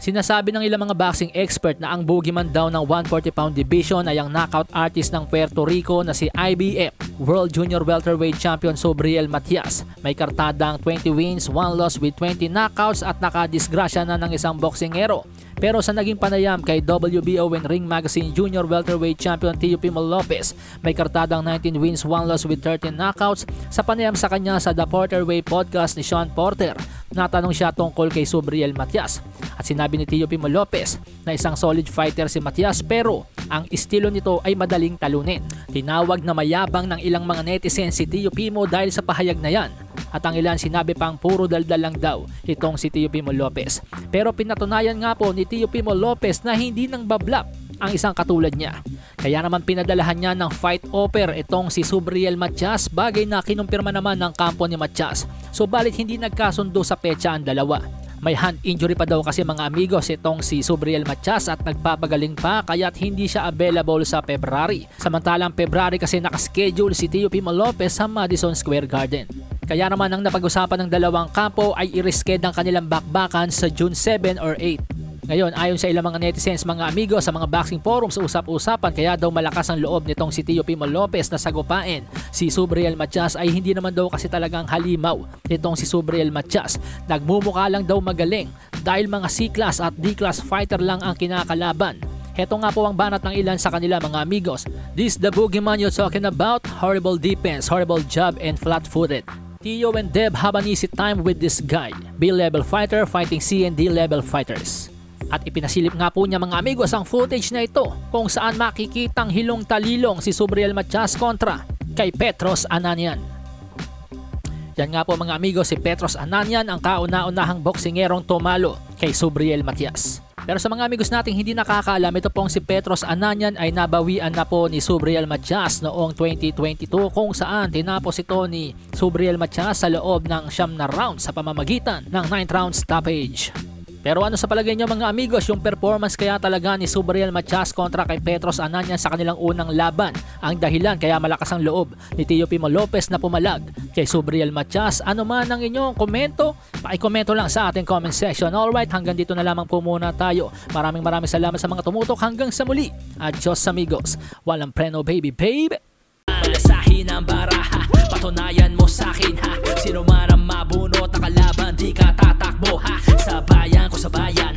Sinasabi ng ilang mga boxing expert na ang boogeyman daw ng 140-pound division ay ang knockout artist ng Puerto Rico na si IBF World Junior Welterweight Champion Subriel Matias. May kartadang 20 wins, 1 loss with 20 knockouts at nakadisgrasya na ng isang boksingero. Pero sa naging panayam kay WBO and Ring Magazine Junior Welterweight Champion Teofimo Lopez, may kartadang 19 wins, 1 loss with 13 knockouts. Sa panayam sa kanya sa The Porter Way podcast ni Sean Porter, natanong siya tungkol kay Subriel Matias. At sinabi ni Teofimo Lopez na isang solid fighter si Matias pero ang estilo nito ay madaling talunin. Tinawag na mayabang ng ilang mga netizens si Teofimo dahil sa pahayag na yan. At ang ilan sinabi pang puro daldal lang daw itong si Teofimo Lopez. Pero pinatunayan nga po ni Teofimo Lopez na hindi nang bablap ang isang katulad niya. Kaya naman pinadalahan niya ng fight offer itong si Subriel Matias, bagay na kinumpirma naman ng kampo ni Matias. Subalit hindi nagkasundo sa petsa ang dalawa. May hand injury pa daw kasi mga amigos itong si Subriel Matias at nagpapagaling pa kaya't hindi siya available sa February. Samantalang February kasi nakaschedule si Teofimo Lopez sa Madison Square Garden. Kaya naman ang napag-usapan ng dalawang kampo ay i-reschedule ang kanilang bakbakan sa June 7 or 8. Ngayon, ayon sa ilang mga netizens, mga amigo sa mga boxing forums, usap-usapan kaya daw malakas ang loob nitong si Teofimo Lopez na sagupain si Subriel Matias ay hindi naman daw kasi talagang halimaw nitong si Subriel Matias. Nagmumukha lang daw magaling dahil mga C-class at D-class fighter lang ang kinakalaban. Heto nga po ang banat ng ilan sa kanila mga amigos. This the boogeyman you're talking about? Horrible defense, horrible job and flat-footed. Tio and Deb have an easy time with this guy. B-level fighter fighting C and D-level fighters. At ipinasilip nga po niya mga amigos ang footage na ito kung saan makikitang hilong-talilong si Subriel Matias kontra kay Petros Ananian. Yan nga po mga amigos, si Petros Ananian ang kauna-unahang boksingerong tumalo kay Subriel Matias. Pero sa mga amigos nating hindi nakakaalam, ito pong si Petros Ananian ay nabawian na po ni Subriel Matias noong 2022 kung saan tinapos ito ni Subriel Matias sa loob ng 9 na rounds sa pamamagitan ng 9th round stoppage. Pero ano sa palagay nyo mga amigos, yung performance kaya talaga ni Subriel Matias kontra kay Petros Ananian sa kanilang unang laban ang dahilan kaya malakas ang loob ni Teofimo Lopez na pumalag kay Subriel Matias? Ano man ang inyong komento, pakikomento lang sa ating comment section. Alright, hanggang dito na lamang po muna tayo. Maraming salamat sa mga tumutok. Hanggang sa muli. Adios amigos. Walang preno baby. Palasahin ang baraha, patunayan mo sa'kin ha. Sino man ang mabunot na kalaban, di ka tatakbo ha. Sa bayan ko sa bayan,